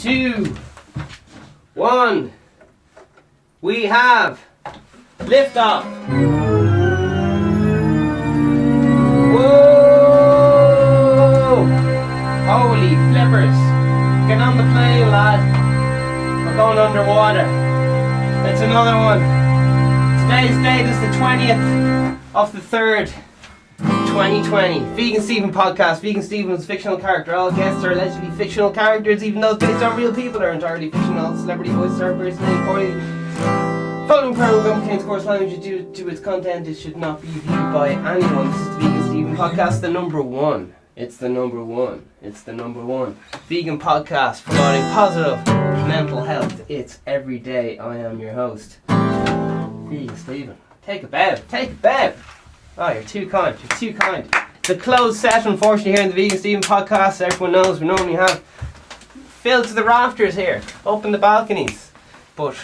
2, 1. We have liftoff. Whoa! Holy flippers! Get on the plane, lad. We're going underwater. It's another one. Today's date is the 20th of the 3rd. 2020. Vegan Steven podcast. Vegan Steven is a fictional character. All guests are allegedly fictional characters, even those based on real people are entirely fictional. Celebrity voices are personally poorly. Following program contains coarse language due to its content. It should not be viewed by anyone. This is the Vegan Steven podcast, the number one. It's the number one. It's the number one. Vegan podcast promoting positive mental health. It's every day. I am your host, Vegan Steven. Take a bow. Take a bow. Oh, you're too kind. You're too kind. It's a closed set, unfortunately, here in the Vegan Steven podcast. Everyone knows we normally have filled to the rafters here, up in the balconies. But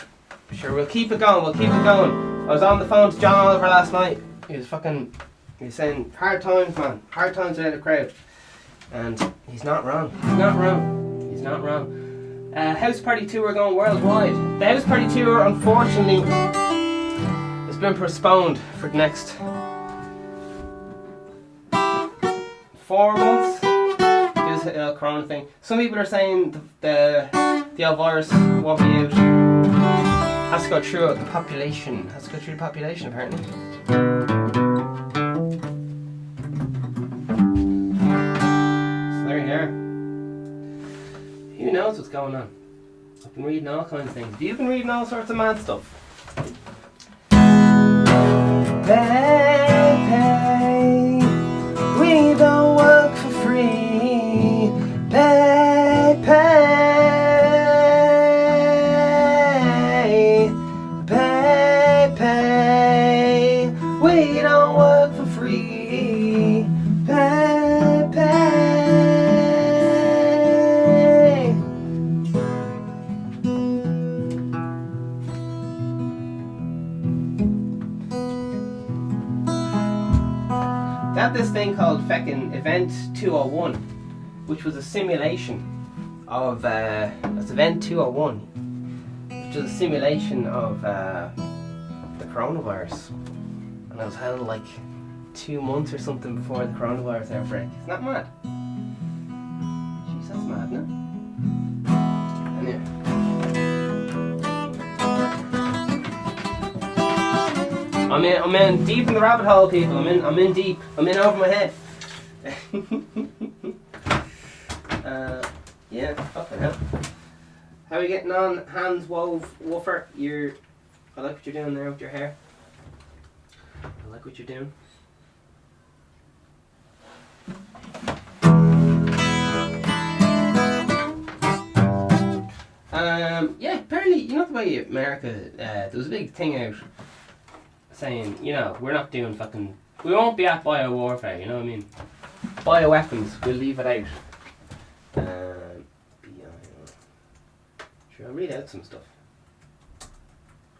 sure, we'll keep it going. We'll keep it going. I was on the phone to John Oliver last night. He was saying hard times, man. Hard times without a crowd. And he's not wrong. He's not wrong. He's not wrong. House Party Tour going worldwide. The House Party Tour, unfortunately, has been postponed for the next 4 months. This corona thing. Some people are saying the old virus won't be out. Has to go through the population. Has to go through the population, apparently. So there you are. Who knows what's going on? I've been reading all kinds of things. Have you been reading all sorts of mad stuff? Pay, we don't work for free. Pay, we don't work for free. Pay. They had this thing called feckin' Event 201, which was a simulation of that's Event 201, which was a simulation of the coronavirus, and it was held like 2 months or something before the coronavirus outbreak. Isn't that mad? Jeez, that's mad, no? Anyway. I'm in deep in the rabbit hole, people. I'm in deep. I'm in over my head. Yeah, fucking hell. How are you getting on, Hans Woofer? I like what you're doing there with your hair. I like what you're doing. Yeah, apparently, you know the way America, there was a big thing out saying, you know, we won't be at bio-warfare, you know what I mean? Bioweapons, we'll leave it out. Sure, I'll read out some stuff.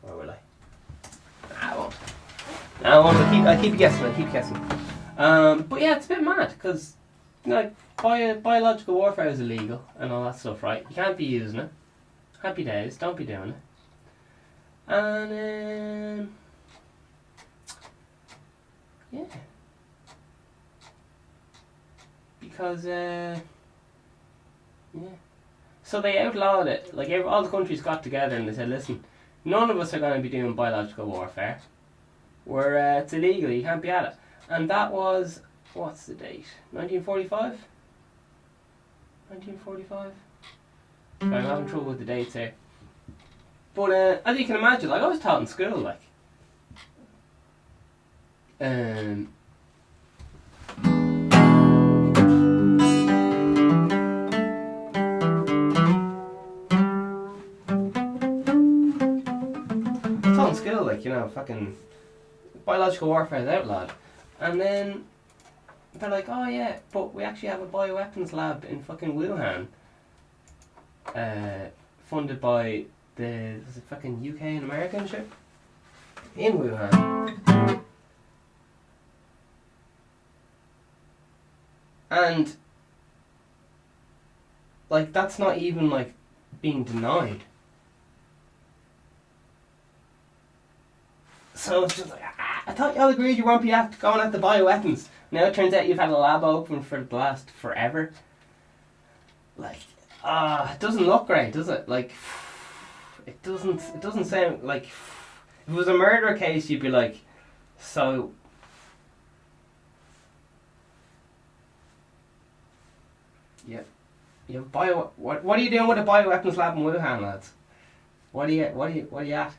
Or will I? I won't. I'll keep guessing. But yeah, it's a bit mad, because, you know, biological warfare is illegal and all that stuff, right? You can't be using it. Happy days, don't be doing it. And, yeah. Because, yeah. So they outlawed it. Like, all the countries got together and they said, listen, none of us are going to be doing biological warfare. It's illegal, you can't be at it. And that was, what's the date? 1945? 1945? I'm having trouble with the dates here. But, as you can imagine, like, I was taught in school, like, it's taught in school, like, you know, fucking biological warfare is outlawed. And then they're like, oh yeah, but we actually have a bioweapons lab in fucking Wuhan, funded by the fucking UK and America and shit, in Wuhan. And like, that's not even like being denied. So it's just like, I thought y'all agreed you weren't be going at the bioweapons. Now it turns out you've had a lab open for the last forever. Like, it doesn't look great, does it? Like, it doesn't sound like, if it was a murder case, you'd be like, so, yeah, what are you doing with a bioweapons lab in Wuhan, lads? What are you at? What are you at?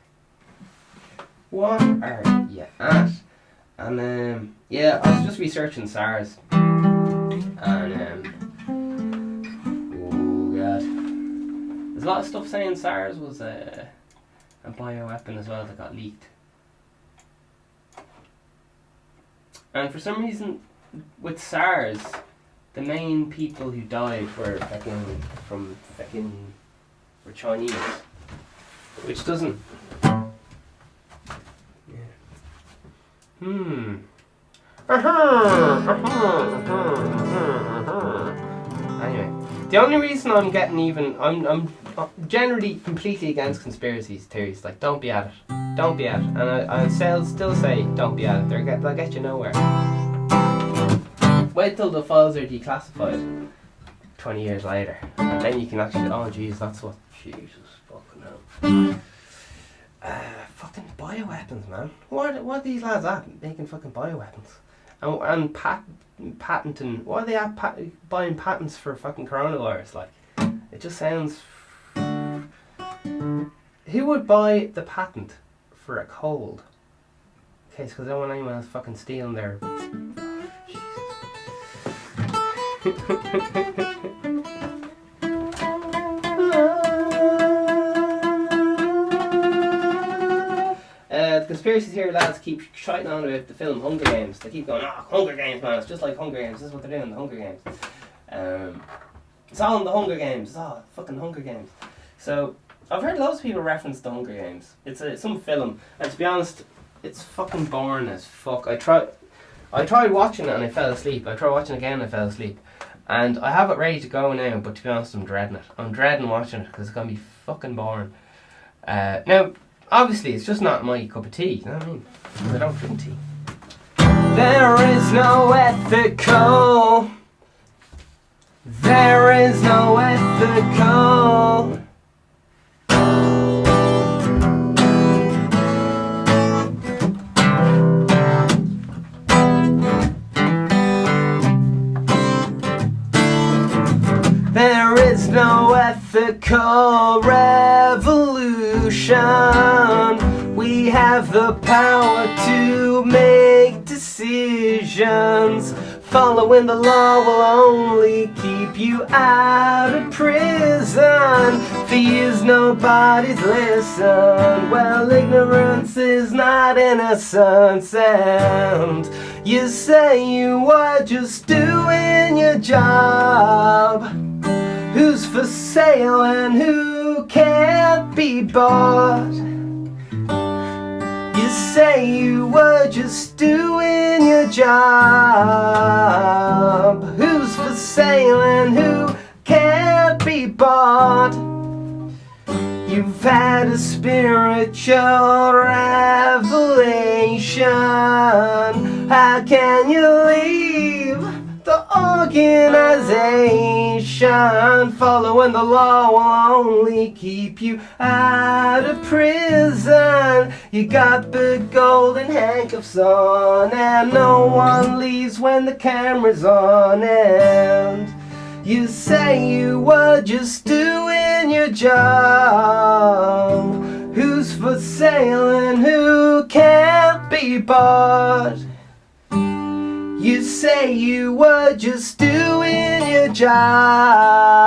And yeah, I was just researching SARS, and oh god, there's a lot of stuff saying SARS was a bioweapon as well that got leaked. And for some reason, with SARS, the main people who died were were Chinese, which doesn't. Anyway, the only reason I'm I'm generally completely against conspiracy theories. Like, don't be at it. Don't be at it. And I still say, don't be at it. They'll get you nowhere. Wait till the files are declassified 20 years later. And then you can actually, oh jeez, that's what, Jesus fucking hell. Fucking bioweapons, man. What are these lads at making fucking bioweapons? And patenting, what are they at buying patents for fucking coronavirus? Like, it just sounds... Who would buy the patent for a cold? Okay, because I don't want anyone else fucking stealing their... The conspiracy theory lads keep shouting on about the film Hunger Games. They keep going, Hunger Games, man, it's just like Hunger Games, this is what they're doing, the Hunger Games. It's all in the Hunger Games, fucking Hunger Games. So, I've heard loads of people reference the Hunger Games. It's some film, and to be honest, it's fucking boring as fuck. I tried watching it and I fell asleep. I tried watching it again and I fell asleep. And I have it ready to go now, but to be honest, I'm dreading it. I'm dreading watching it because it's going to be fucking boring. Now, obviously, it's just not my cup of tea, you know what I mean? Because I don't drink tea. There is no ethical. There is no ethical. There is no ethical revolution. We have the power to make decisions. Following the law will only keep you out of prison. Fears nobody's listen. Well, ignorance is not innocence. And you say you were just doing your job. Who's for sale and who can't be bought? You say you were just doing your job. Who's for sale and who can't be bought? You've had a spiritual revelation. How can you leave the organization? Following the law will only keep you out of prison. You got the golden handcuffs on, and no one leaves when the camera's on. And you say you were just doing your job. Who's for sale and who can't be bought? You say you were just doing your job.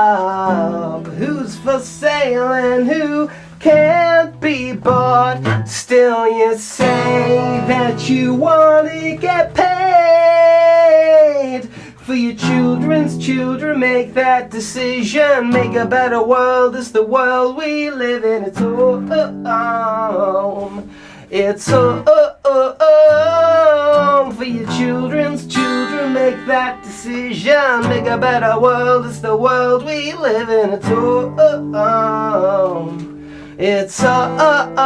Who's for sale and who can't be bought? Still you say that you want to get paid. For your children's children, make that decision. Make a better world, it's the world we live in. It's home. It's for your children's children. Make that decision. Make a better world. It's the world we live in. It's it's and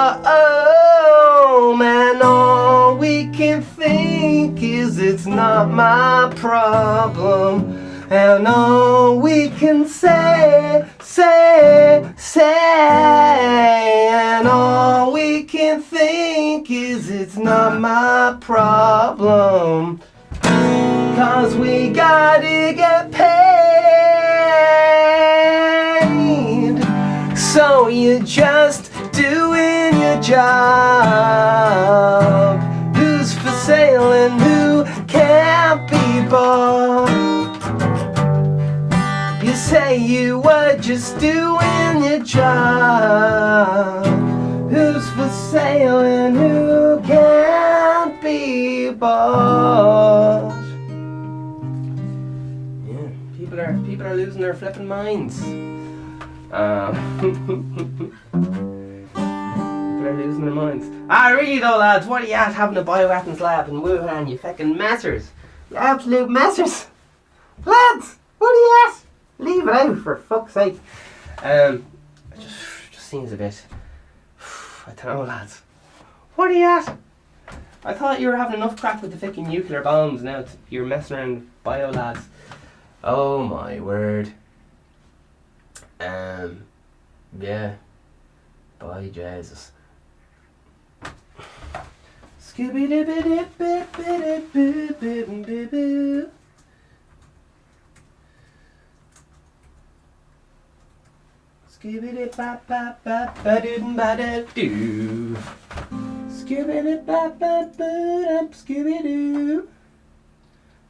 all we can think is it's not my problem. And all we can say, and all we can think is it's not my problem. 'Cause we gotta get paid. So you're just doing your job. Who's for sale and who can't be bought? You say you were just doing your job. Who's for sale and who can't be bought? Yeah, people are losing their flipping minds. People are losing their minds. Really though, lads, what are you at having a bioweapons lab in Wuhan, you fucking messers? You absolute messers. Lads, what are you at? Leave it out, for fuck's sake. It just seems a bit... I don't know, lads. What are you at? I thought you were having enough crack with the fucking nuclear bombs. Now you're messing around with bio, lads. Oh my word. Yeah. By Jesus. Scooby-doo-ba-doo-ba-ba-doo-ba-ba-doo. Scooby-doo-ba-ba-ba-ba-doo-ba-doo. Scooby-doo-ba-ba-ba-doo. Scooby-doo.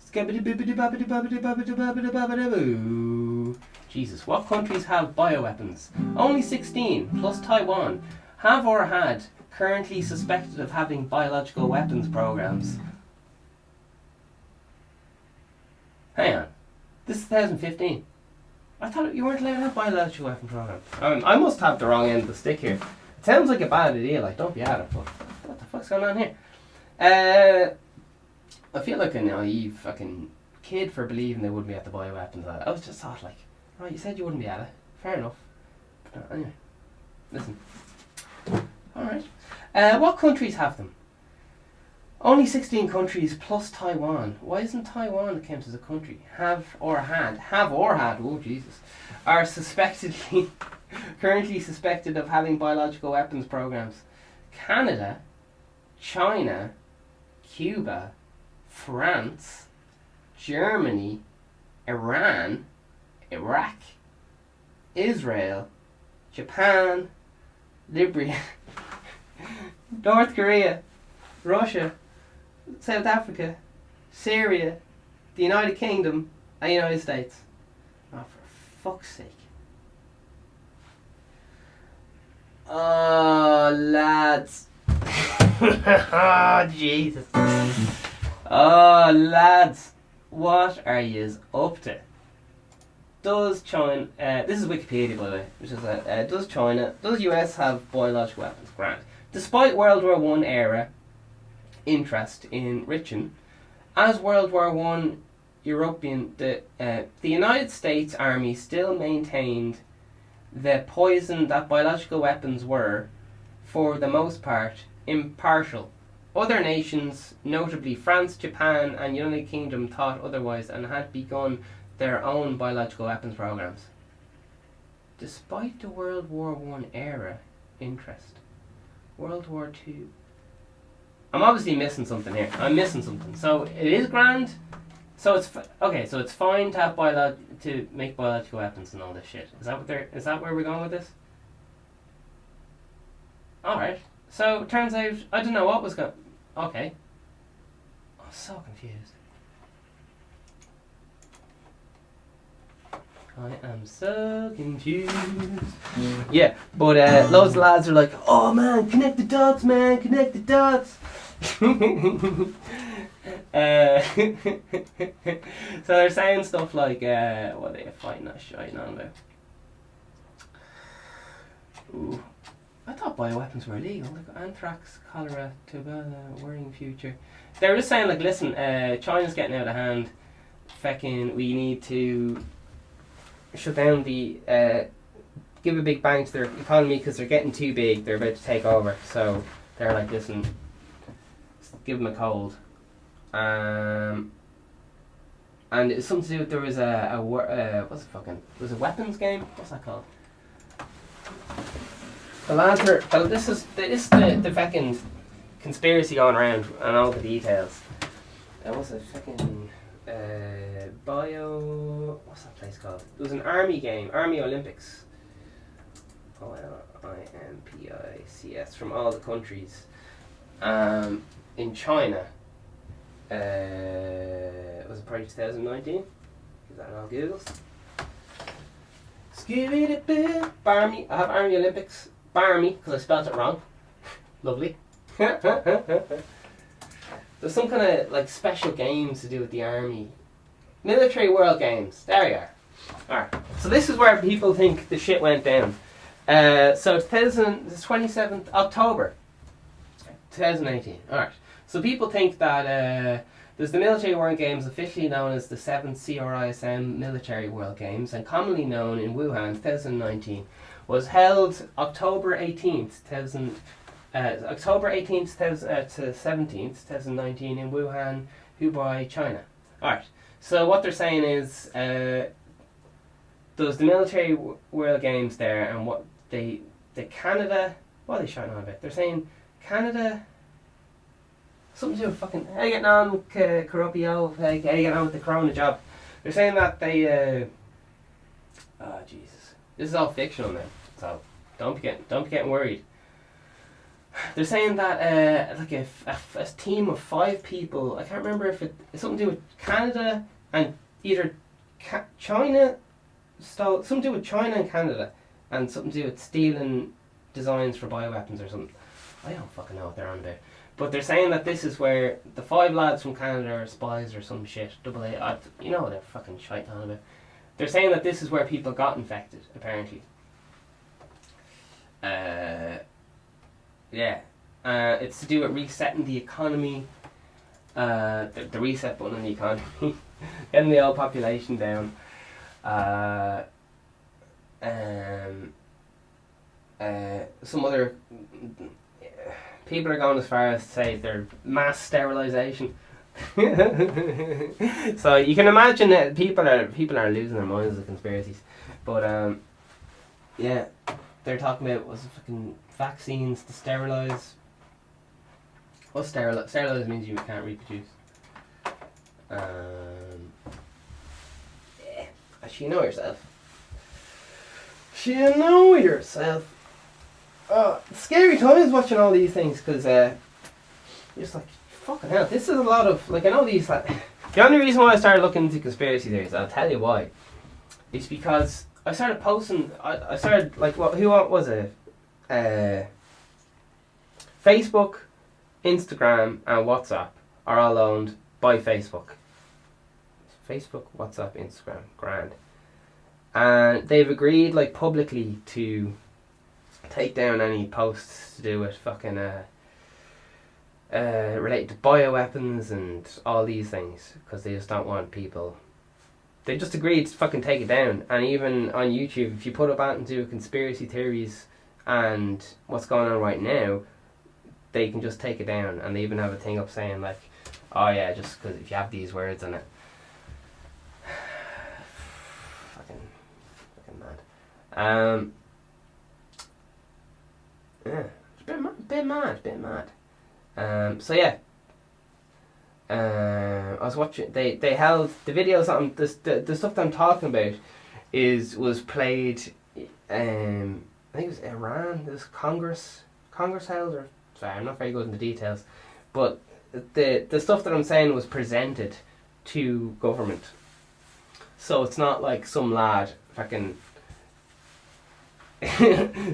Scooby-doo-ba-ba-doo-ba-ba-doo-ba-ba-doo-ba-ba-doo. Jesus, what countries have bioweapons? Only 16, plus Taiwan. Have or had currently suspected of having biological weapons programs. Hang on. This is 2015. I thought you weren't allowed to have biological weapon programs. I must have the wrong end of the stick here. It sounds like a bad idea, like, don't be at it, but what the fuck's going on here? I feel like a naive fucking kid for believing they wouldn't be at the bioweapons. I was just thought, like, right, you said you wouldn't be at it. Fair enough. But anyway, listen. Alright. What countries have them? Only 16 countries plus Taiwan. Why isn't Taiwan counted as a country? Have or had, oh Jesus, are currently suspected of having biological weapons programs. Canada, China, Cuba, France, Germany, Iran, Iraq, Israel, Japan, Libya, North Korea, Russia, South Africa, Syria, the United Kingdom, and the United States. Oh, for fuck's sake. Oh, lads. Oh, Jesus. Oh, lads. What are yous up to? Does China... this is Wikipedia, by the way. Which is, does US have biological weapons? Grant. Despite World War I era interest in Richen, as World War I European, the United States Army still maintained the poison that biological weapons were, for the most part, impartial. Other nations, notably France, Japan, and United Kingdom, thought otherwise and had begun their own biological weapons programs. Despite the World War I era interest, World War II. I'm obviously missing something here. I'm missing something. So it is grand. So it's okay. So it's fine to have to make biological weapons and all this shit. Is that where we're going with this? All right. So it turns out I don't know what was going. Okay. I'm so confused. I am so confused. Yeah, but loads of lads are like, oh man, connect the dots, man, connect the dots. So they're saying stuff like, what are they fighting that shit on about? Ooh. I thought thought bioweapons were illegal. Like anthrax, cholera, Ebola, worrying future. They were just saying, like, listen, China's getting out of hand. Feckin', we need to shut down the, give a big bang to their economy because they're getting too big. They're about to take over. So they're like, listen, give them a cold. And it's something to do with, there was what's it fucking, it was a weapons game? What's that called? The lads were, this is the fucking conspiracy going around and all the details. That was a fucking what's that place called? It was an army game, Army Olympics. OLIMPICS from all the countries. In China. Was it probably 2019? Is that all Google's? Barmy. I have Army Olympics. Barmy, because I spelled it wrong. Lovely. There's some kind of like special games to do with the army. Military World Games. There you are. Alright. So this is where people think the shit went down. So it's 27th October 2018. Alright. So people think that there's the Military World Games, officially known as the 7th CRISM Military World Games, and commonly known in Wuhan 2019, was held October 18th, October 18th to 17th, 2019 in Wuhan, Hubei, China. Alright, so what they're saying is there's the Military World Games there, and what the Canada, what are they shouting on about? They're saying Canada, something to do with fucking, how you getting on with Corrupio, how you getting on with the Corona job? They're saying that they, oh Jesus. This is all fictional now, so don't be getting worried. They're saying that like a team of 5 people, I can't remember if it's something to do with Canada and either China stole, something to do with China and Canada, and something to do with stealing designs for bioweapons or something. I don't fucking know what they're on about. But they're saying that this is where the 5 lads from Canada are spies or some shit. AA, you know what they're fucking shite on about. They're saying that this is where people got infected, apparently. Yeah. It's to do with resetting the economy. The reset button on the economy. Getting the old population down. Some other people are going as far as to say they're mass sterilisation. So you can imagine that people are losing their minds with conspiracies, but yeah, they're talking about was fucking vaccines to sterilise. What sterilise means you can't reproduce. Yeah, actually, you know yourself. You know yourself. Oh, scary times watching all these things because you're just like, fucking hell, this is a lot of, like, I know these, like, the only reason why I started looking into conspiracy theories, I'll tell you why, is because I started posting, I started, like, who was it? Facebook, Instagram, and WhatsApp are all owned by Facebook. Facebook, WhatsApp, Instagram, grand. And they've agreed, like, publicly to take down any posts to do with fucking, related to bioweapons and all these things, because they just don't want people. They just agreed to fucking take it down. And even on YouTube, if you put up out and do conspiracy theories and what's going on right now, they can just take it down. And they even have a thing up saying like, oh yeah, just because if you have these words in it. fucking mad. Yeah, it's a bit mad. So yeah, I was watching. They held the videos on the stuff that I'm talking about was played. I think it was Iran. This Congress held, or sorry, I'm not very good in the details, but the stuff that I'm saying was presented to government. So it's not like some lad fucking.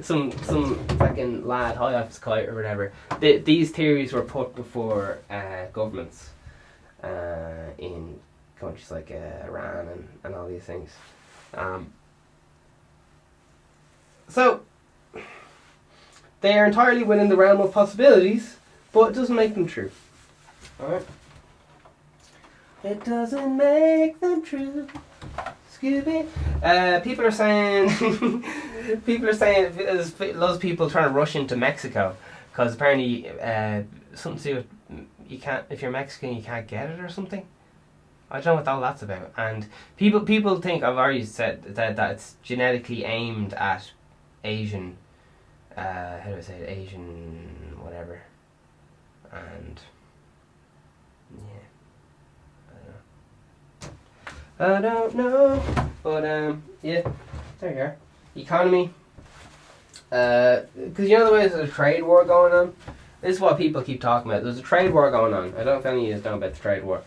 some fucking lad high off his kite or whatever. These theories were put before governments in countries like Iran and all these things. So They are entirely within the realm of possibilities, but it doesn't make them true. Alright? It doesn't make them true. Scooby. People are saying there's lots of people trying to rush into Mexico because apparently something to do with you can't, if you're Mexican you can't get it or something. I don't know what all that's about. And people think, I've already said that it's genetically aimed at Asian, how do I say it, Asian whatever. And yeah, I don't know, but yeah, there you are. Economy, because you know the way there's a trade war going on. This is what people keep talking about. There's a trade war going on. I don't know if any of you know about the trade war.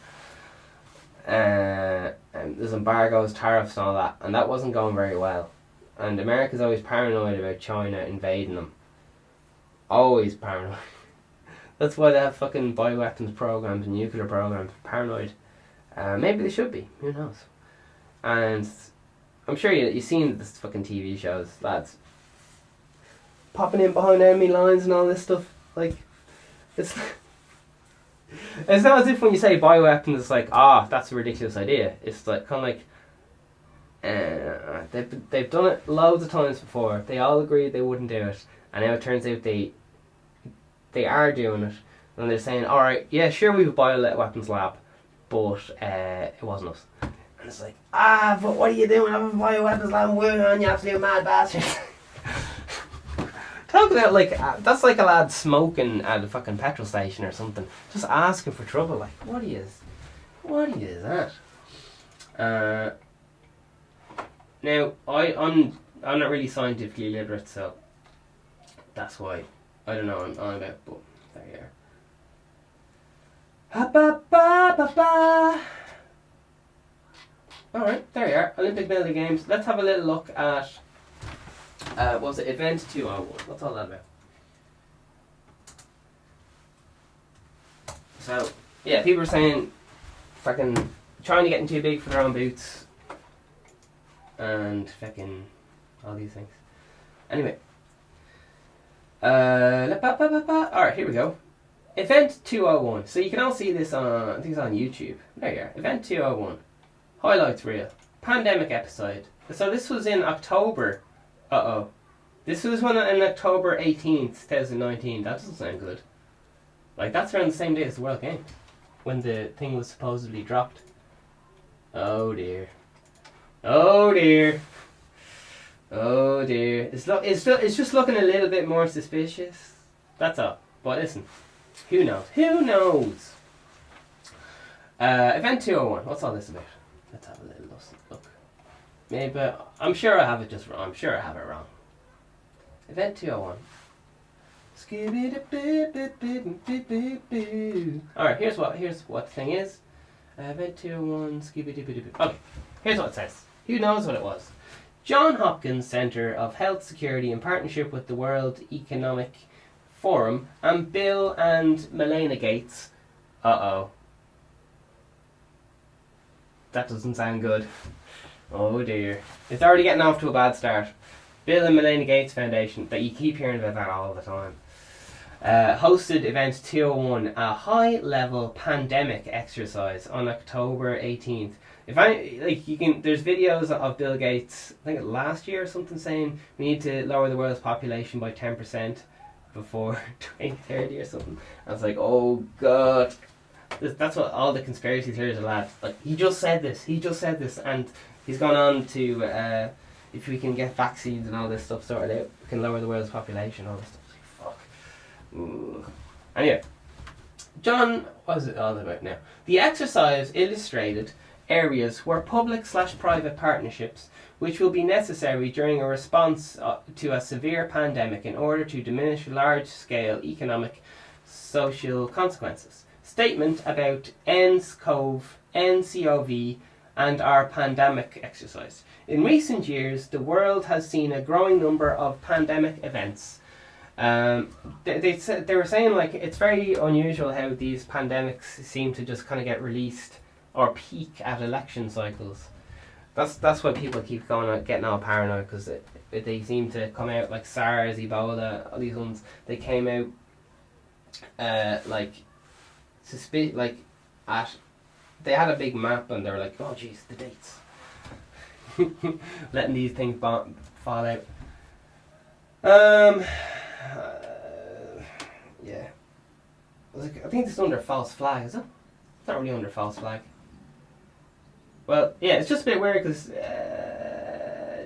And there's embargoes, tariffs, and all that, and that wasn't going very well. And America's always paranoid about China invading them. Always paranoid. That's why they have fucking bioweapons programs and nuclear programs. Paranoid. Maybe they should be. Who knows? And I'm sure you've seen this fucking TV shows, lads. Popping in behind enemy lines and all this stuff. Like, it's not as if when you say bioweapons, it's like, that's a ridiculous idea. It's like kind of like, they've done it loads of times before. They all agreed they wouldn't do it, and now it turns out they are doing it, and they're saying, all right, yeah, sure, we have a bioweapons lab, but it wasn't us. And it's like, but what are you doing? I have a bioweapons lab and we're on, you absolute mad bastard. Talk about like that's like a lad smoking at a fucking petrol station or something, just asking for trouble. Like, what is that? Now I'm not really scientifically literate, so that's why I don't know what I'm on about. But there you are. All right, there you are. Olympic Melody Games. Let's have a little look at. What was it? Event 201. What's all that about? So, yeah, people are saying fucking trying to get too big for their own boots and fucking all these things. Anyway. Alright, here we go. Event 201. So you can all see this on, I think it's on YouTube. There you are. Event 201. Highlights reel. Pandemic episode. So this was in October. This was one on October 18th, 2019. That doesn't sound good. Like, that's around the same day as the World Games, when the thing was supposedly dropped. Oh dear. Oh dear. Oh dear. It's just looking a little bit more suspicious. That's all. But listen, who knows? Who knows? Event 201. What's all this about? Let's have a little look. Maybe, I'm sure I have it just wrong. I'm sure I have it wrong. Event 201. Alright, here's what the thing is. Event 201, Okay, here's what it says. Who knows what it was? Johns Hopkins Center of Health Security, in partnership with the World Economic Forum and Bill and Melinda Gates. That doesn't sound good. Oh dear. It's already getting off to a bad start. Bill and Melinda Gates Foundation, that you keep hearing about that all the time, hosted Event 201, a high-level pandemic exercise on October 18th. There's videos of Bill Gates, I think last year or something, saying we need to lower the world's population by 10% before 2030 or something. I was like, oh god. That's what all the conspiracy theories are like. Like, he just said this, and he's gone on to, if we can get vaccines and all this stuff sorted out, we can lower the world's population, all this stuff. Fuck. Ooh. Anyway, John, what is it all about now? The exercise illustrated areas where public/private partnerships which will be necessary during a response to a severe pandemic in order to diminish large-scale economic social consequences. Statement about NCOV and our pandemic exercise. In recent years, the world has seen a growing number of pandemic events. They were saying, like, it's very unusual how these pandemics seem to just kind of get released or peak at election cycles. That's why people keep getting all paranoid, because they seem to come out like SARS, Ebola, all these ones. They came out they had a big map and they were like, oh jeez, the dates. Letting these things fall out. Yeah. I think this is under false flag, is it? It's not really under false flag. Well, yeah, it's just a bit weird because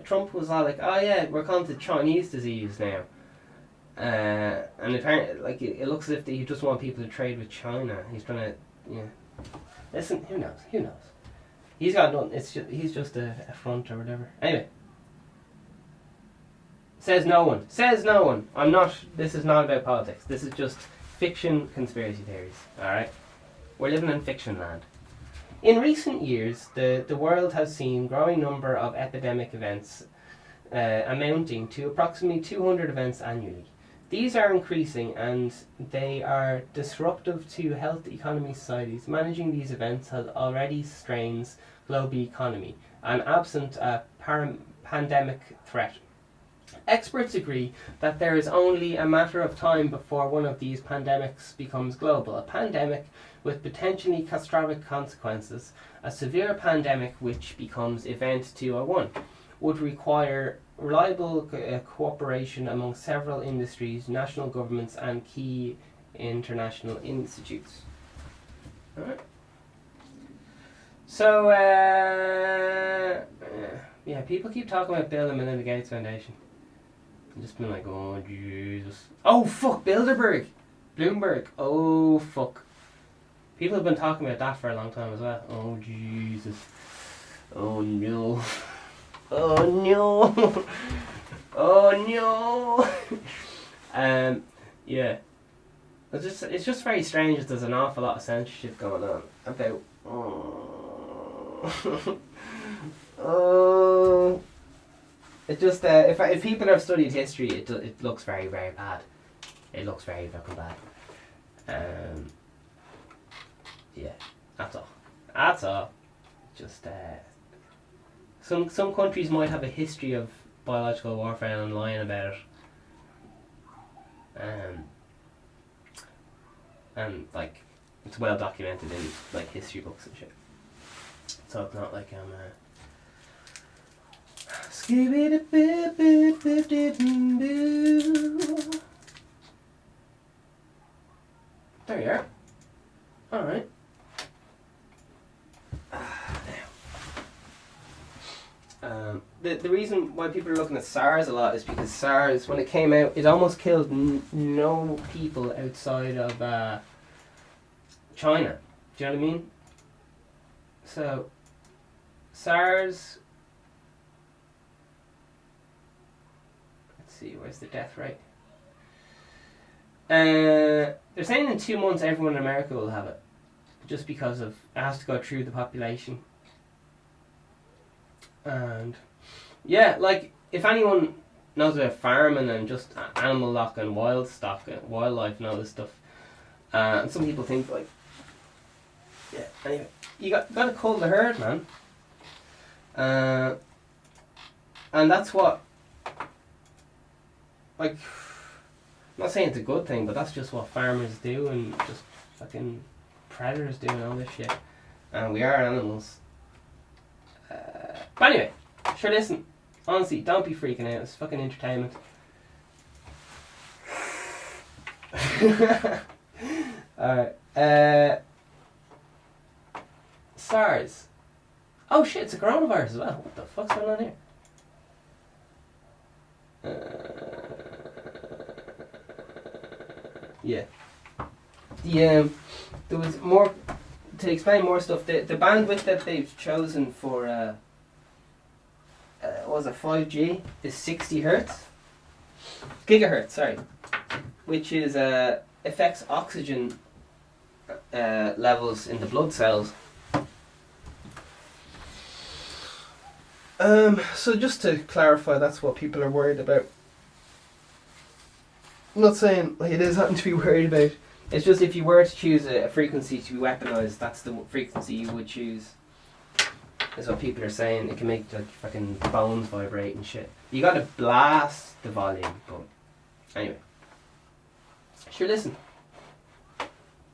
Trump was all like, oh yeah, we're calling it Chinese disease now. And apparently, like, it looks as if he just want people to trade with China. He's trying to, yeah. Listen, who knows? Who knows? He's got nothing. He's just a front or whatever. Anyway. Says no one. Says no one. This is not about politics. This is just fiction conspiracy theories. Alright? We're living in fiction land. In recent years, the world has seen a growing number of epidemic events amounting to approximately 200 events annually. These are increasing and they are disruptive to health, economy, societies. Managing these events has already strains global economy and absent a pandemic threat. Experts agree that there is only a matter of time before one of these pandemics becomes global. A pandemic with potentially catastrophic consequences, a severe pandemic which becomes event 201, would require reliable cooperation among several industries, national governments and key international institutes. Alright. So, yeah, people keep talking about Bill and Melinda Gates Foundation. I'm just been like, oh Jesus. Oh fuck, Bilderberg! Bloomberg. Oh fuck. People have been talking about that for a long time as well. Oh Jesus. Oh no. Oh no. Oh no. Yeah. It's just very strange that there's an awful lot of censorship going on about. Oh. It just if people have studied history, it looks very, very bad. It looks very fucking bad. Yeah, that's all. That's all. Just some countries might have a history of biological warfare and lying about it. And like it's well documented in like history books and shit. So it's not like I'm there you are. Alright. The reason why people are looking at SARS a lot is because SARS, when it came out, it almost killed no people outside of China. Do you know what I mean? So, SARS... Let's see, where's the death rate? They're saying in 2 months everyone in America will have it. Just because of it has to go through the population. And yeah, like if anyone knows about farming and just animal lock and wildlife and all this stuff, and some people think like, yeah. Anyway, you got to cull the herd, man. And that's what, like, I'm not saying it's a good thing, but that's just what farmers do and just fucking predators do and all this shit. And we are animals. But anyway, sure, listen, honestly, don't be freaking out. It's fucking entertainment. Alright. SARS. Oh shit, it's a coronavirus as well. What the fuck's going on here? Yeah. There was more to explain more stuff. The bandwidth that they've chosen for what was it, 5G is 60 hertz, gigahertz, sorry, which is affects oxygen levels in the blood cells. So just to clarify, that's what people are worried about. I'm not saying like it is nothing to be worried about. It's just if you were to choose a frequency to be weaponized, that's the frequency you would choose. Is what people are saying. It can make like fucking bones vibrate and shit. You gotta blast the volume, but anyway. Sure, listen.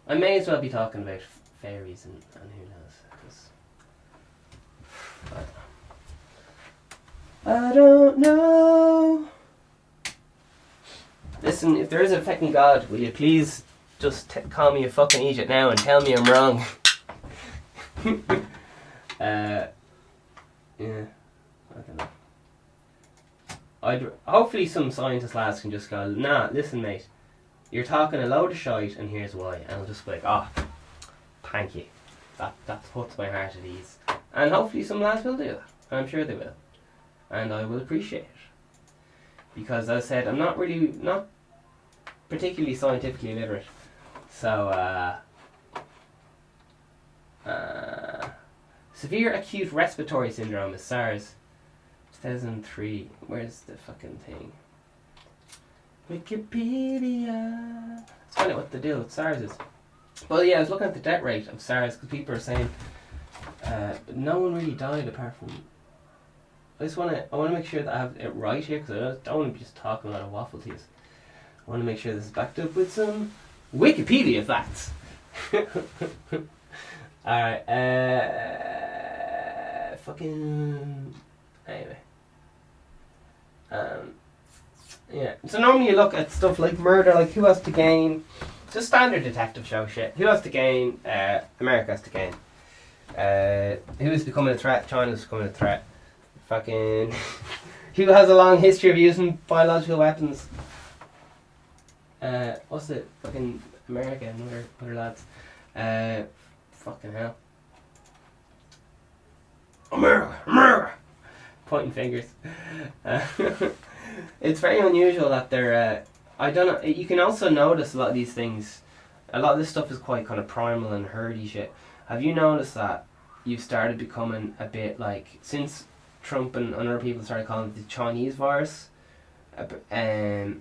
I may as well be talking about fairies and who knows, because I don't know. Listen, if there is a fucking God, will you please just call me a fucking idiot now and tell me I'm wrong? Yeah, I don't know. Hopefully some scientist lads can just go, nah, listen mate, you're talking a load of shite and here's why. And I'll just be like, oh, thank you. That puts my heart at ease. And hopefully some lads will do that. I'm sure they will. And I will appreciate it. Because as I said, I'm not particularly scientifically literate. So, severe acute respiratory syndrome is SARS 2003. Where's the fucking thing? Wikipedia. Let's find out what the deal with SARS is. Well, yeah, I was looking at the death rate of SARS because people are saying no one really died apart from. I want to make sure that I have it right here because I don't want to be just talking a lot of waffle to you. I want to make sure this is backed up with some Wikipedia facts. Alright, fucking. Anyway. Yeah. So normally you look at stuff like murder, like who has to gain. Just standard detective show shit. Who has to gain? America has to gain. Who is becoming a threat? China's becoming a threat. Fucking. Who has a long history of using biological weapons? What's it? Fucking America and other lads. Fucking hell. America! Pointing fingers. It's very unusual that they're. I don't know. You can also notice a lot of these things. A lot of this stuff is quite kind of primal and herdy shit. Have you noticed that you've started becoming a bit like since Trump and other people started calling it the Chinese virus? It's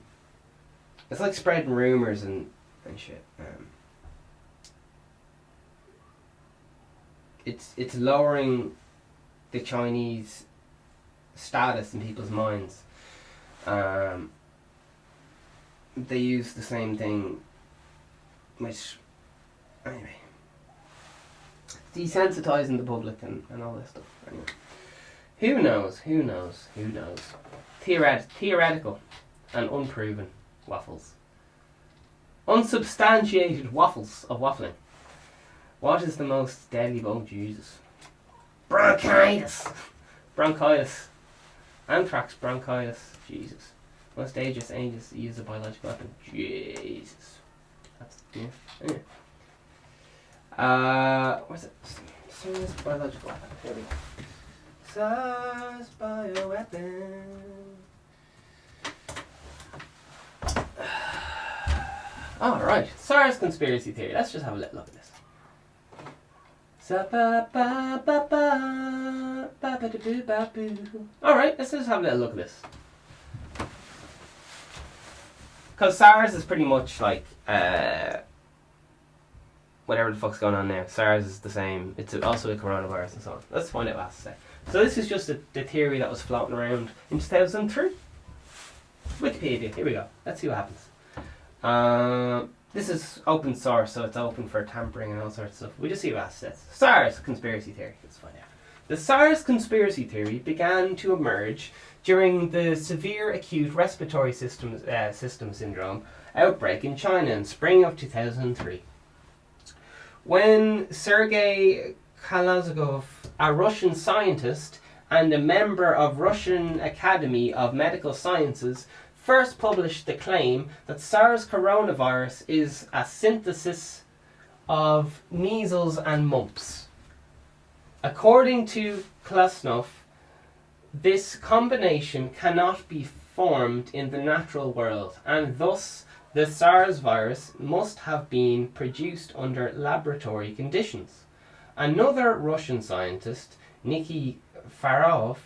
like spreading rumors and shit. It's lowering the Chinese status in people's minds. They use the same thing, which anyway, desensitizing the public and all this stuff. Anyway, who knows? Theoretical and unproven waffles. Unsubstantiated waffles of waffling. What is the most deadly? Oh Jesus! Bronchitis. Anthrax, bronchitis. Jesus. Most dangerous agents to use a biological weapon. Jesus. That's yeah. Where's it? SARS biological weapon. Here we go. SARS bioweapon. Alright, SARS conspiracy theory. Let's just have a little look at this. Alright, let's just have a little look at this. Because SARS is pretty much like whatever the fuck's going on now. SARS is the same. It's also a coronavirus and so on. Let's find out what it has to say. So this is just the theory that was floating around in 2003. Wikipedia. Here we go. Let's see what happens. This is open source, so it's open for tampering and all sorts of stuff. We just see what it says. SARS conspiracy theory. Let's find out. The SARS conspiracy theory began to emerge during the severe acute respiratory system syndrome outbreak in China in spring of 2003. When Sergei Kolesnikov, a Russian scientist and a member of Russian Academy of Medical Sciences, first published the claim that SARS coronavirus is a synthesis of measles and mumps. According to Kolesnikov, this combination cannot be formed in the natural world, and thus the SARS virus must have been produced under laboratory conditions. Another Russian scientist, Nikolai Filatov,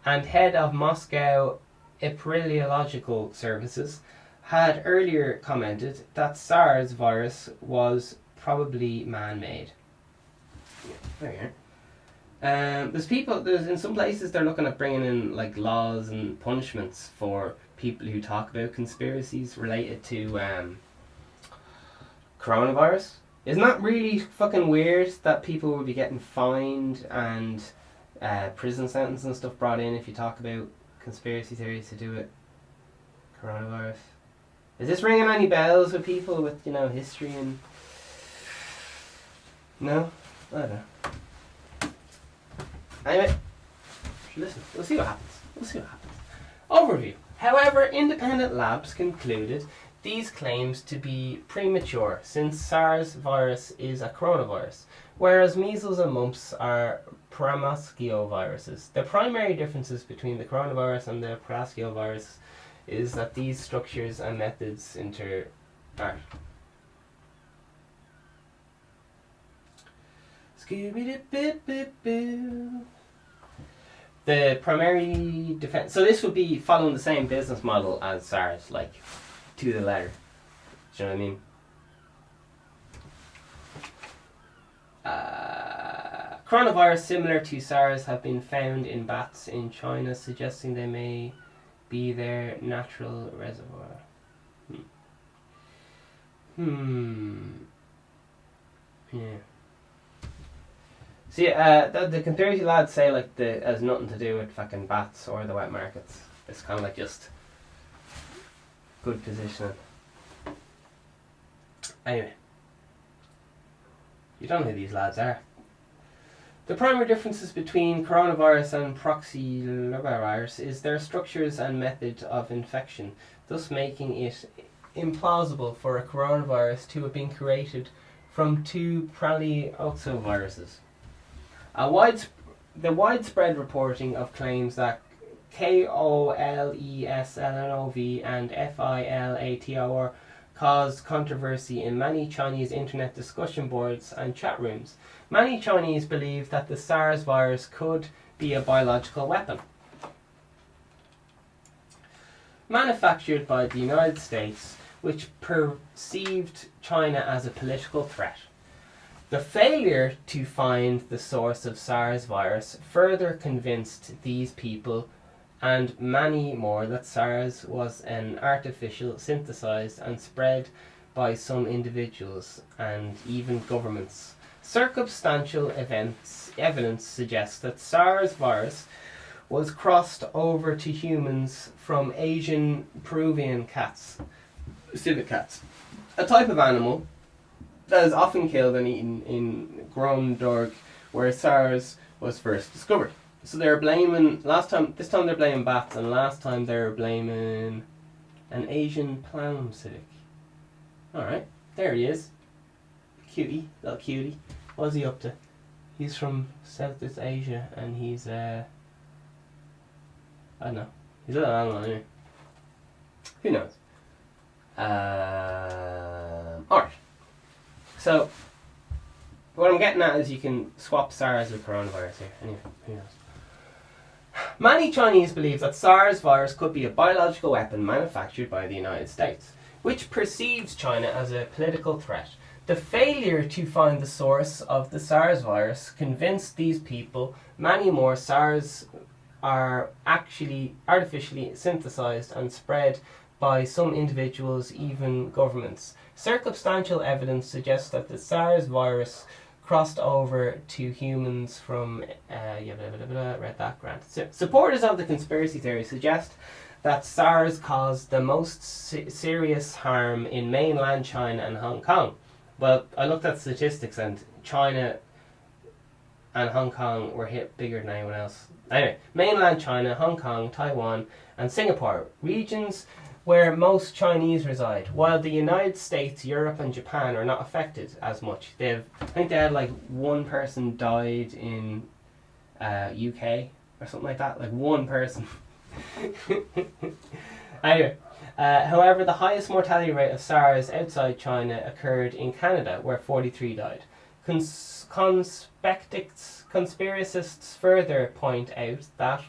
and head of Moscow epidemiological services, had earlier commented that SARS virus was probably man-made. There you are. There's in some places they're looking at bringing in like laws and punishments for people who talk about conspiracies related to coronavirus. Isn't that really fucking weird that people would be getting fined and prison sentence and stuff brought in if you talk about conspiracy theories to do with coronavirus? Is this ringing any bells with people with, history and... No? I don't know. Anyway, listen, we'll see what happens. Overview. However, independent labs concluded these claims to be premature since SARS virus is a coronavirus, whereas measles and mumps are paramyxoviruses. The primary differences between the coronavirus and the paramyxovirus is that these structures and methods are the primary defense. So this would be following the same business model as SARS, like to the letter. Do you know what I mean? Coronavirus similar to SARS have been found in bats in China, suggesting they may be their natural reservoir. Yeah. See, the conspiracy lads say like it has nothing to do with fucking bats or the wet markets. It's kind of like just good positioning. Anyway, you don't know who these lads are. The primary differences between coronavirus and paramyxovirus is their structures and method of infection, thus making it implausible for a coronavirus to have been created from two paramyxoviruses. The widespread reporting of claims that Kolesnikov and Filator caused controversy in many Chinese internet discussion boards and chat rooms. Many Chinese believe that the SARS virus could be a biological weapon manufactured by the United States, which perceived China as a political threat. The failure to find the source of SARS virus further convinced these people and many more that SARS was an artificial, synthesized and spread by some individuals and even governments. Circumstantial evidence suggests that SARS virus was crossed over to humans from Asian Peruvian cats, civet cats, a type of animal that is often killed and eaten in Grondorg, where SARS was first discovered. So they're blaming, this time they're blaming bats, and last time they were blaming an Asian clown civet. Alright, there he is. Little cutie. What's he up to? He's from Southeast Asia, and he's, I don't know. He's a little animal anyway. Who knows? Alright. So, what I'm getting at is you can swap SARS with coronavirus here. Anyway, who knows? Many Chinese believe that SARS virus could be a biological weapon manufactured by the United States, which perceives China as a political threat. The failure to find the source of the SARS virus convinced these people many more SARS are actually artificially synthesized and spread by some individuals, even governments. Circumstantial evidence suggests that the SARS virus crossed over to humans from read that grant. Supporters of the conspiracy theory suggest that SARS caused the most serious harm in mainland China and Hong Kong. Well, I looked at statistics and China and Hong Kong were hit bigger than anyone else. Anyway, mainland China, Hong Kong, Taiwan and Singapore, regions where most Chinese reside, while the United States, Europe and Japan are not affected as much. I think they had like one person died in UK or something like that, like one person. Anyway, however, the highest mortality rate of SARS outside China occurred in Canada, where 43 died. Conspiracists further point out that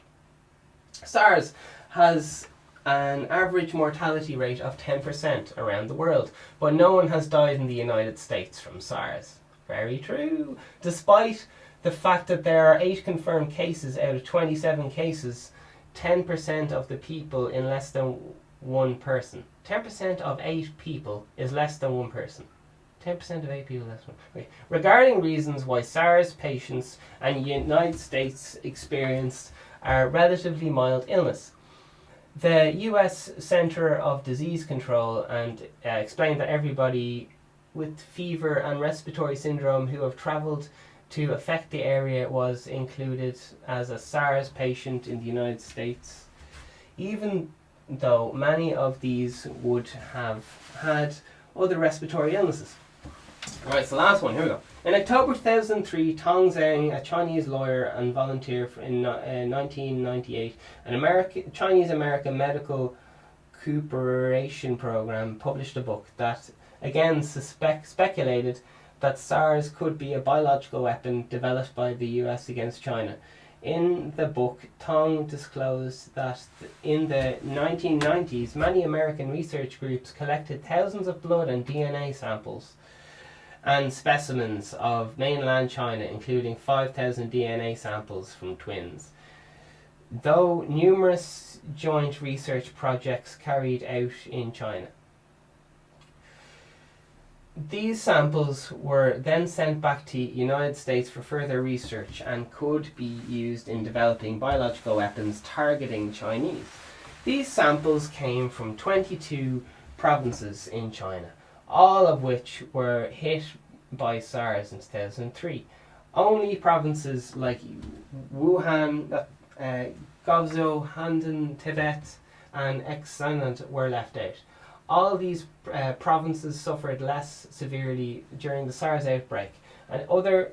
SARS has an average mortality rate of 10% around the world, but no one has died in the United States from SARS. Very true. Despite the fact that there are 8 confirmed cases out of 27 cases, 10% of the people in less than one person. 10% of 8 people is less than one person. 10% of 8 people less than one. Okay. Regarding reasons why SARS patients and United States experienced a relatively mild illness, the US Center of Disease Control and explained that everybody with fever and respiratory syndrome who have travelled to affect the area was included as a SARS patient in the United States, even though many of these would have had other respiratory illnesses. Alright, so last one, here we go. In October 2003, Tong Zheng, a Chinese lawyer and volunteer in 1998, an Chinese-American medical cooperation program, published a book that again speculated that SARS could be a biological weapon developed by the US against China. In the book, Tong disclosed that in the 1990s, many American research groups collected thousands of blood and DNA samples and specimens of mainland China, including 5,000 DNA samples from twins. Though numerous joint research projects carried out in China. These samples were then sent back to the United States for further research and could be used in developing biological weapons targeting Chinese. These samples came from 22 provinces in China, all of which were hit by SARS in 2003. Only provinces like Wuhan, Guangzhou, Handan, Tibet, and Xinjiang were left out. All these provinces suffered less severely during the SARS outbreak, and other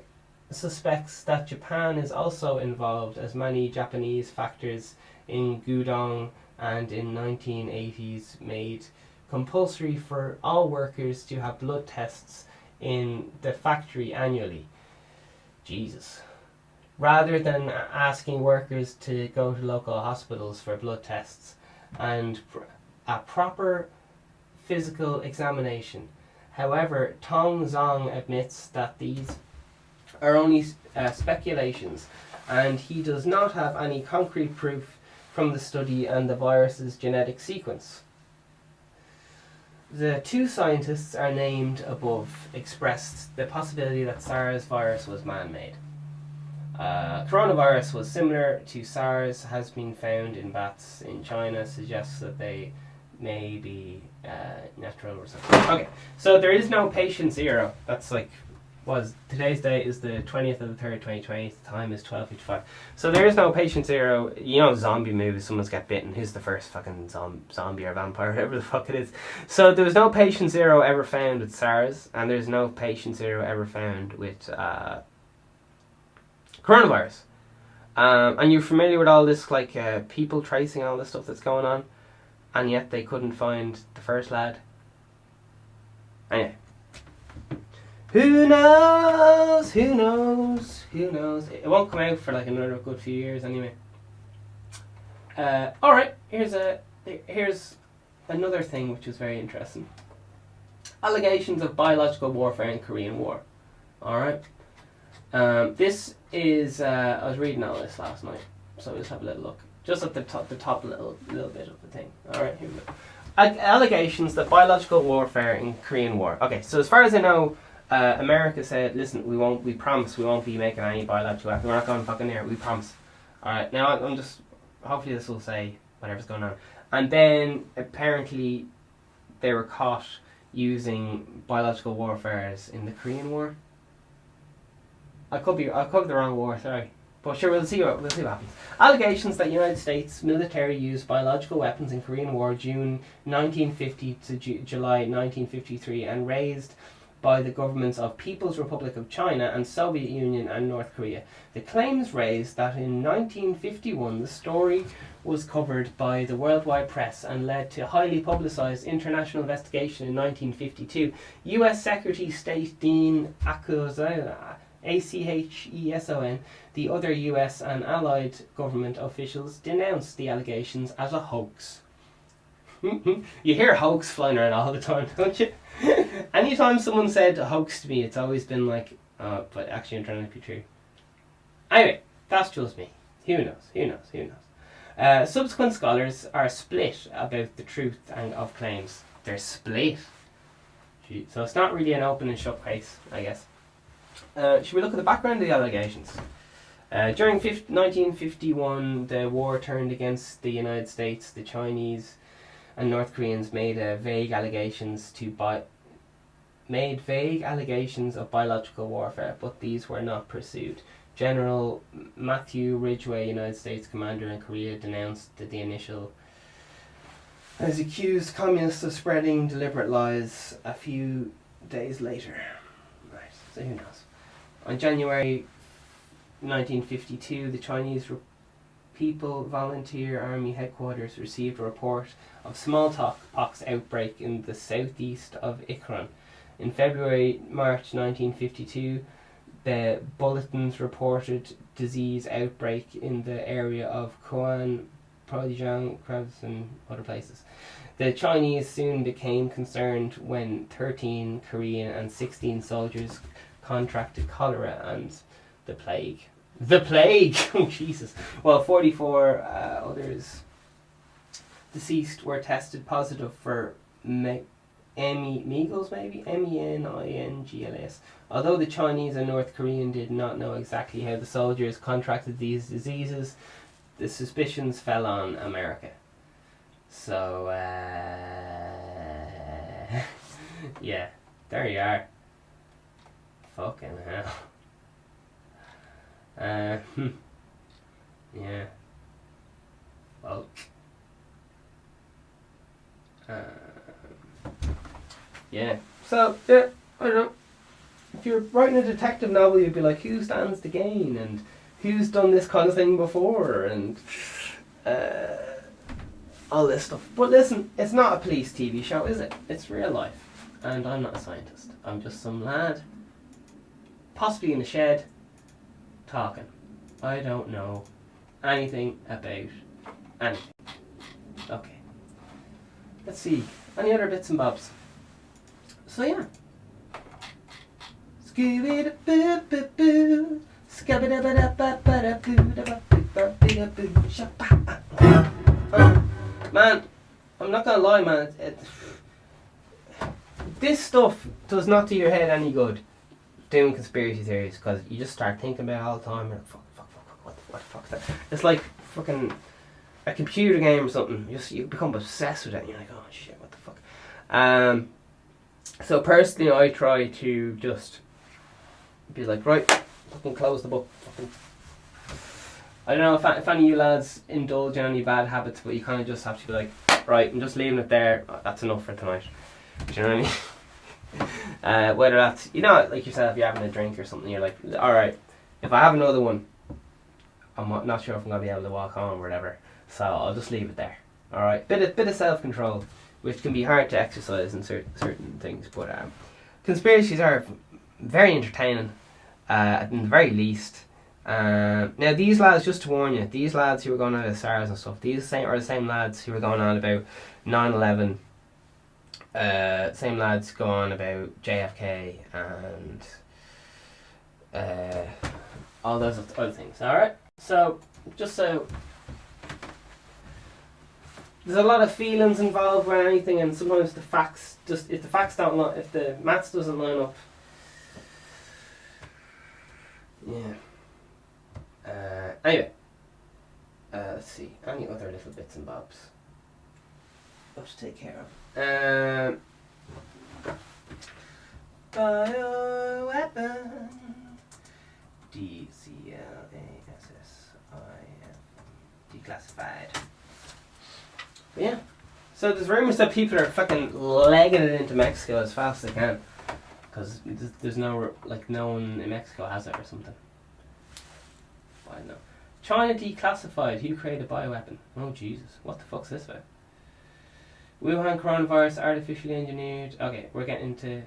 suspects that Japan is also involved, as many Japanese factors in Gudong and in 1980s made compulsory for all workers to have blood tests in the factory annually. Jesus. Rather than asking workers to go to local hospitals for blood tests and a proper physical examination. However, Tong Zhang admits that these are only speculations, and he does not have any concrete proof from the study and the virus's genetic sequence. The 2 scientists are named above expressed the possibility that SARS virus was man-made. Coronavirus was similar to SARS, has been found in bats in China, suggests that they may be natural or something. Okay, so there is no patient zero. That's like, today's date is the 20th of the 3rd, 2020. The time is 12:55. So there is no patient zero. You know, zombie movies, someone's get bitten. Who's the first fucking zombie or vampire, whatever the fuck it is. So there was no patient zero ever found with SARS, and there's no patient zero ever found with coronavirus. And you're familiar with all this, like people tracing all this stuff that's going on, and yet they couldn't find the first lad. Anyway. Who knows? Who knows? Who knows? It won't come out for like another good few years anyway. Alright, here's another thing which is very interesting. Allegations of biological warfare in Korean War. Alright. This is, I was reading all this last night, so let's have a little look. Just at the top little bit of the thing. Alright, here we go. Allegations that biological warfare in Korean War. Okay, so as far as I know, America said, listen, we promise we won't be making any biological weapons. We're not going fucking near it, we promise. Alright, now I'm just, hopefully this will say whatever's going on. And then apparently they were caught using biological warfare in the Korean War. I could be the wrong war, sorry. But sure, we'll see what happens. Allegations that United States military used biological weapons in Korean War June 1950 to July 1953 and raised by the governments of People's Republic of China and Soviet Union and North Korea. The claims raised that in 1951 the story was covered by the worldwide press and led to a highly publicized international investigation in 1952. U.S. Secretary of State Dean Acheson, the other US and allied government officials denounced the allegations as a hoax. You hear hoax flying around all the time, don't you? Anytime someone said a hoax to me, it's always been like, but actually I'm trying to be true. Anyway, that's just me. Who knows? Subsequent scholars are split about the truth of claims. They're split. Gee. So it's not really an open and shut case, I guess. Should we look at the background of the allegations? During 1951, the war turned against the United States. The Chinese and North Koreans made vague allegations of biological warfare, but these were not pursued. General Matthew Ridgway, United States commander in Korea, denounced the initial as accused communists of spreading deliberate lies a few days later. Right, so who knows? On January 1952, the Chinese People Volunteer Army headquarters received a report of smallpox outbreak in the southeast of Ikran. In March 1952, the bulletins reported disease outbreak in the area of Kuan, Prodijiang, Krebs and other places. The Chinese soon became concerned when 13 Korean and 16 soldiers contracted cholera and the plague. The plague! Oh, Jesus. Well, 44 others deceased were tested positive for measles, maybe? MENINGLS. Although the Chinese and North Korean did not know exactly how the soldiers contracted these diseases, the suspicions fell on America. So, yeah, there you are. Fucking hell. Yeah. Well. Yeah. So, yeah, I don't know. If you're writing a detective novel, you'd be like, who stands to gain? And who's done this kind of thing before? And all this stuff. But listen, it's not a police TV show, is it? It's real life. And I'm not a scientist. I'm just some lad, possibly in a shed, talking. I don't know anything about anything. Okay. Let's see. Any other bits and bobs? So yeah. Scooby-Doo-boo-boo-boo. Man, I'm not gonna lie, man. This stuff does not do your head any good. Doing conspiracy theories, because you just start thinking about it all the time. And fuck, what the fuck is that? It's like fucking a computer game or something. You become obsessed with it, and you're like, oh shit, what the fuck. So personally, I try to just be like, right, fucking close the book. Fucking. I don't know if any of you lads indulge in any bad habits, but you kind of just have to be like, right, I'm just leaving it there. That's enough for tonight. Do you know what I mean? Whether that's, you know, like yourself, you're having a drink or something, you're like, alright, if I have another one, I'm not sure if I'm going to be able to walk home or whatever, so I'll just leave it there. Alright, bit of self-control, which can be hard to exercise in certain things, but conspiracies are very entertaining, at the very least. Now these lads, just to warn you, these lads who were going on about SARS and stuff, these are the same lads who were going on about 9/11. Same lads go on about JFK and all those other things. Alright? So, just so there's a lot of feelings involved with anything, and sometimes the facts just, if the facts don't line, if the maths doesn't line up, yeah. Anyway, let's see, any other little bits and bobs to take care of. Bioweapon. DCLASSIF. Declassified. But yeah. So there's rumours that people are fucking legging it into Mexico as fast as they can, because there's no one in Mexico has it or something. I don't know. China declassified. Who created a bioweapon? Oh Jesus! What the fuck's this about? Wuhan coronavirus artificially engineered. Okay, we're getting into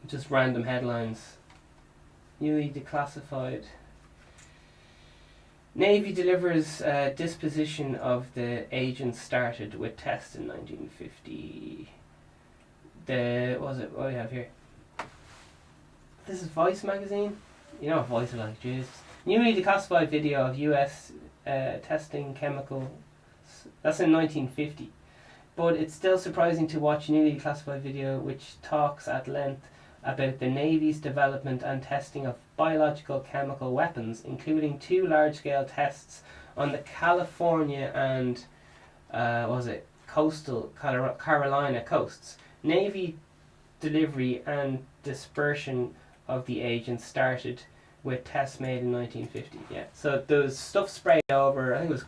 just random headlines. Newly declassified. Navy delivers disposition of the agent started with test in 1950. What do we have here? This is Vice magazine. You know what Vice are like, Jesus. Newly declassified video of US testing chemical. That's in 1950. But it's still surprising to watch a newly declassified video which talks at length about the Navy's development and testing of biological chemical weapons, including 2 large-scale tests on the California and coastal Carolina coasts. Navy delivery and dispersion of the agents started with tests made in 1950. Yeah, so there was stuff sprayed over. I think it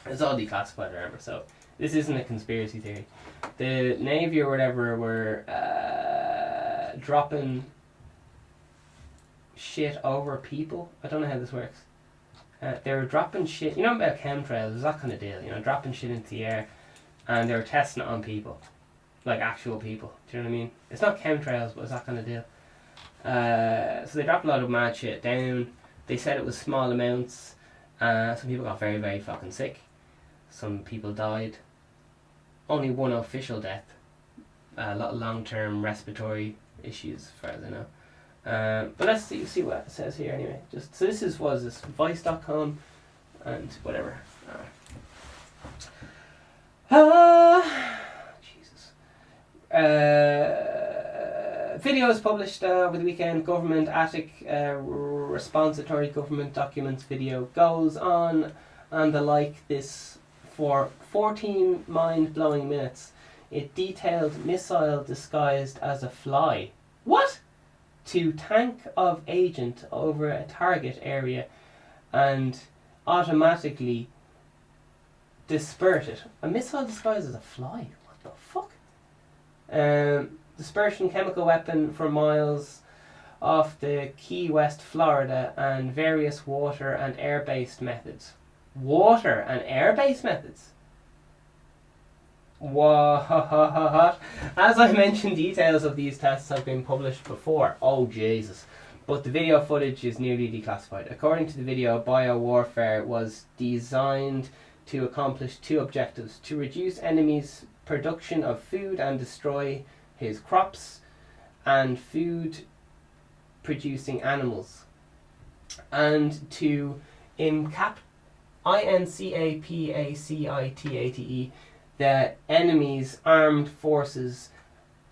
was all declassified. Remember, so this isn't a conspiracy theory. The Navy or whatever were dropping shit over people. I don't know how this works. They were dropping shit. You know about chemtrails? There's that kind of deal. You know, dropping shit into the air, and they were testing it on people, like actual people. Do you know what I mean? It's not chemtrails, but it's that kind of deal. So they dropped a lot of mad shit down. They said it was small amounts. Some people got very, very fucking sick. Some people died. Only one official death. A lot of long-term respiratory issues, as far as I know. But let's see what it says here anyway. So this was this Vice.com and whatever. Jesus. Videos published over the weekend. Government attic responsitory government documents video goes on and the like. This for 14 mind-blowing minutes. It detailed missile disguised as a fly. What? To tank of agent over a target area and automatically disperse it. A missile disguised as a fly? What the fuck? Dispersion chemical weapon for miles off the Key West, Florida, and various water and air-based methods. Water and air-based methods? What? As I mentioned, details of these tests have been published before. Oh, Jesus. But the video footage is newly declassified. According to the video, biowarfare was designed to accomplish 2 objectives: to reduce enemies' production of food and destroy his crops and food producing animals, and to incapacite the enemy's armed forces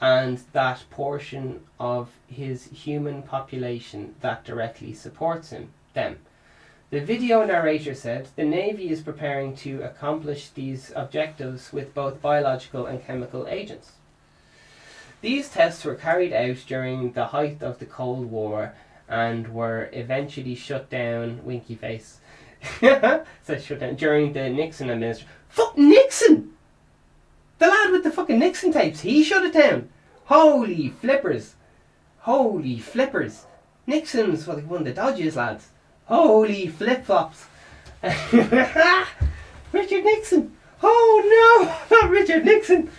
and that portion of his human population that directly supports them. The video narrator said the Navy is preparing to accomplish these objectives with both biological and chemical agents. These tests were carried out during the height of the Cold War and were eventually shut down, winky face, said shut down, during the Nixon administration. Fuck Nixon! The lad with the fucking Nixon tapes, he shut it down. Holy flippers. Holy flippers. Nixon's one of the dodgiest lads. Holy flip-flops. Richard Nixon. Oh no, not Richard Nixon.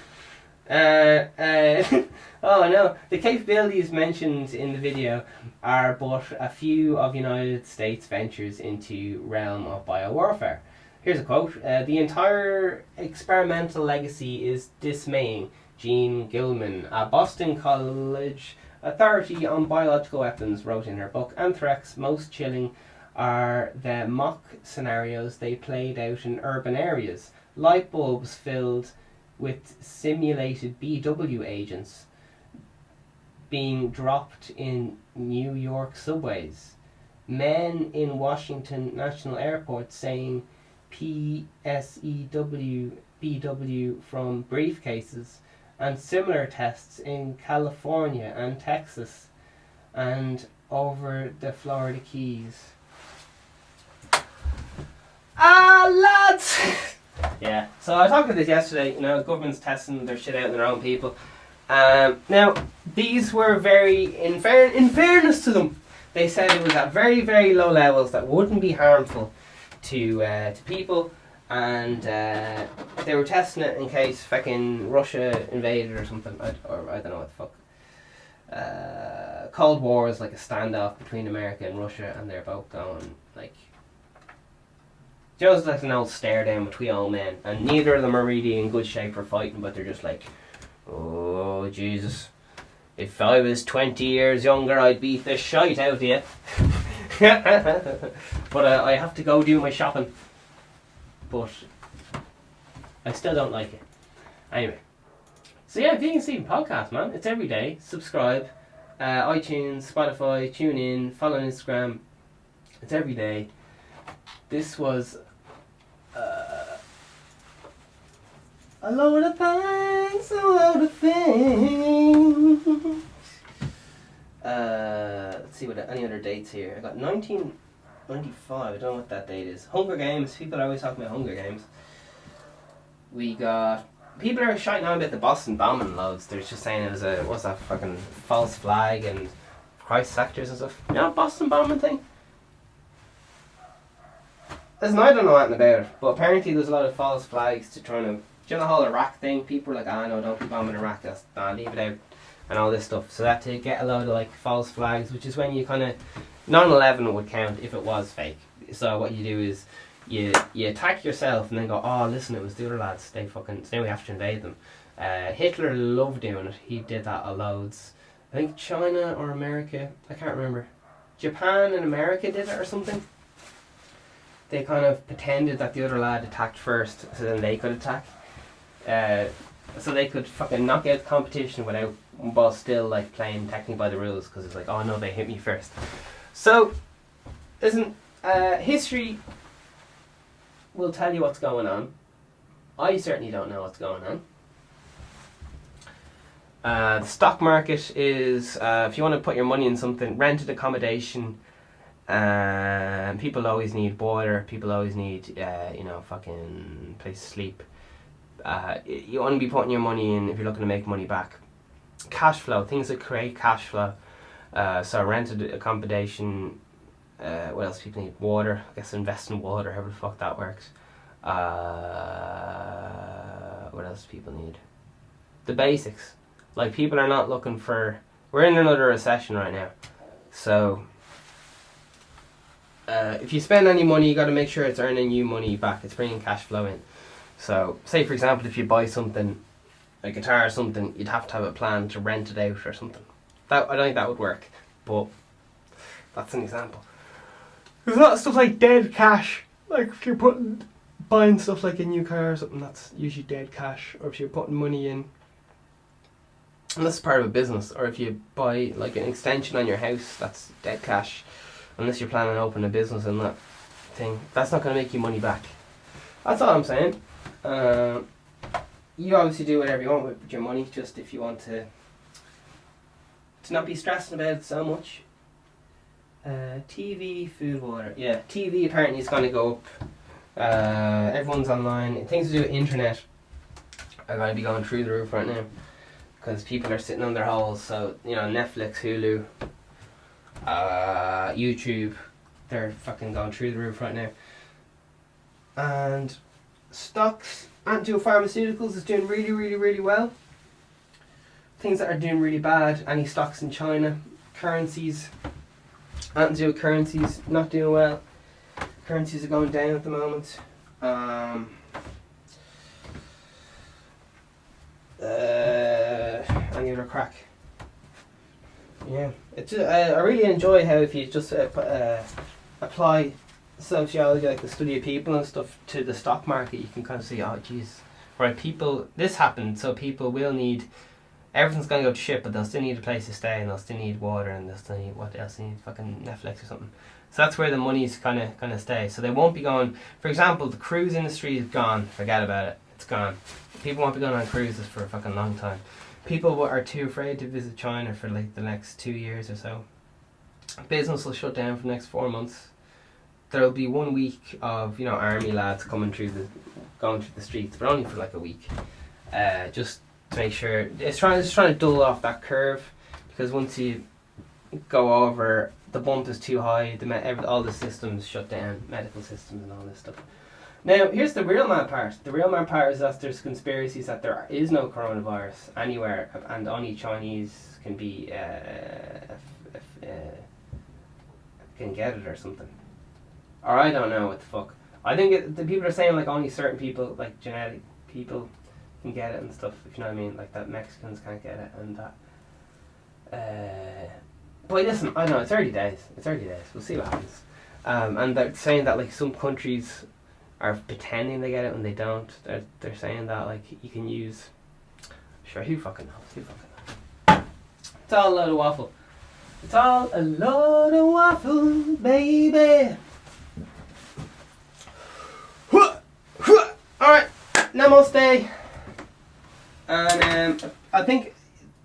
Oh no, the capabilities mentioned in the video are but a few of United States ventures into realm of biowarfare. Here's a quote. The entire experimental legacy is dismaying, Jean Gilman, a Boston College authority on biological weapons, wrote in her book. Anthrax, most chilling are the mock scenarios they played out in urban areas. Light bulbs filled with simulated BW agents being dropped in New York subways. Men in Washington National Airport saying PSEW BW from briefcases, and similar tests in California and Texas and over the Florida Keys. Lads! Yeah, so I talked about this yesterday. You know, government's testing their shit out on their own people. Now, these were very, in fairness to them, they said it was at very, very low levels that wouldn't be harmful to people, and they were testing it in case fucking Russia invaded or something, or I don't know what the fuck. Cold War is like a standoff between America and Russia, and they're both going like, just like an old stare down between old men, and neither of them are really in good shape for fighting, but they're just like, oh Jesus, If I was 20 years younger, I'd beat the shite out of you. But I have to go do my shopping. But I still don't like it. Anyway. So yeah, Vegan Sleeping Podcast, man. It's every day. Subscribe. iTunes, Spotify, tune in, follow on Instagram. It's every day. This was a load of things, a load of things. Let's see what any other dates here. I got 1995. I don't know what that date is. Hunger Games. People are always talking about Hunger Games. We got people are shouting on about the Boston bombing loads. They're just saying it was a what's that fucking false flag and crisis actors and stuff. You know, Boston bombing thing. Listen, I don't know anything about it, but apparently there's a lot of false flags to try to. Do you know the whole Iraq thing? People were like, no, don't be bombing Iraq. Leave it out, and all this stuff. So that to get a load of like false flags, which is when you kind of 9/11 would count if it was fake. So what you do is you attack yourself and then go, oh listen, it was the other lads. So now we have to invade them. Hitler loved doing it. He did that a loads. I think China or America, I can't remember. Japan and America did it or something. They kind of pretended that the other lad attacked first, so then they could attack. So they could fucking knock out the competition while still like playing technically by the rules, because it's like, oh no, they hit me first. So, listen, history will tell you what's going on. I certainly don't know what's going on. The stock market is, if you want to put your money in something, rented accommodation. People always need water. People always need, fucking place to sleep. You want to be putting your money in if you're looking to make money back. Cash flow, things that create cash flow. So rented accommodation. What else people need? Water. I guess invest in water. However the fuck that works. What else do people need? The basics. Like people are not looking for. We're in another recession right now, so. If you spend any money, you got to make sure it's earning you money back. It's bringing cash flow in. So, say for example, if you buy something, a guitar or something, you'd have to have a plan to rent it out or something. I don't think that would work, but that's an example. There's a lot of stuff like dead cash. Like if you're buying stuff like a new car or something, that's usually dead cash. Or if you're putting money in, and that's part of a business. Or if you buy like an extension on your house, that's dead cash. Unless you're planning on opening a business and that thing. That's not going to make you money back. That's all I'm saying. You obviously do whatever you want with your money, just if you want to not be stressing about it so much. TV, food, water. Yeah, TV apparently is going to go up. Everyone's online. Things to do with internet are going to be going through the roof right now. Because people are sitting on their holes. So, Netflix, Hulu, YouTube, they're fucking going through the roof right now. And stocks, pharmaceuticals is doing really, really, really well. Things that are doing really bad, any stocks in China, currencies, currencies not doing well. Currencies are going down at the moment. Any other crack? Yeah, it's I really enjoy how if you just apply sociology, like the study of people and stuff, to the stock market, you can kind of see, oh jeez, right, this happened, so people will need, everything's going to go to shit, but they'll still need a place to stay, and they'll still need water, and they'll still need, what else, they need fucking Netflix or something. So that's where the money's kind of stay. So they won't be going, for example, the cruise industry is gone, forget about it, it's gone. People won't be going on cruises for a fucking long time. People are too afraid to visit China for like the next 2 years or so. Business will shut down for the next 4 months. There'll be 1 week of army lads going through the streets, but only for like a week. Just to make sure it's trying to dull off that curve, because once you go over the bump is too high, all the systems shut down, medical systems and all this stuff. Now, here's the real mad part. The real mad part is that there's conspiracies that there is no coronavirus anywhere, and only Chinese can get it or something. Or I don't know what the fuck. I think the people are saying like only certain people, like genetic people, can get it and stuff. If you know what I mean, like that Mexicans can't get it and that But listen, I don't know, it's early days. We'll see what happens. And they're saying that like some countries are pretending they get it when they don't. They're saying that like you can use. Sure, who fucking knows? It's all a load of waffle. It's all a load of waffle, baby. Alright, namaste. And I think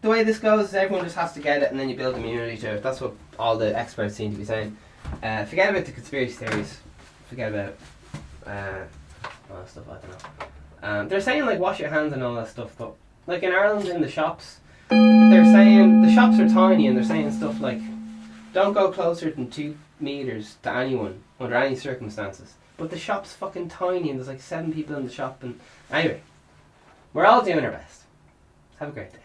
the way this goes is everyone just has to get it and then you build immunity to it. That's what all the experts seem to be saying. Forget about the conspiracy theories. Forget about all that stuff, I don't know. They're saying like wash your hands and all that stuff, but like in Ireland in the shops, they're saying the shops are tiny and they're saying stuff like don't go closer than 2 meters to anyone under any circumstances. But the shop's fucking tiny and there's like 7 people in the shop and anyway, we're all doing our best. Have a great day.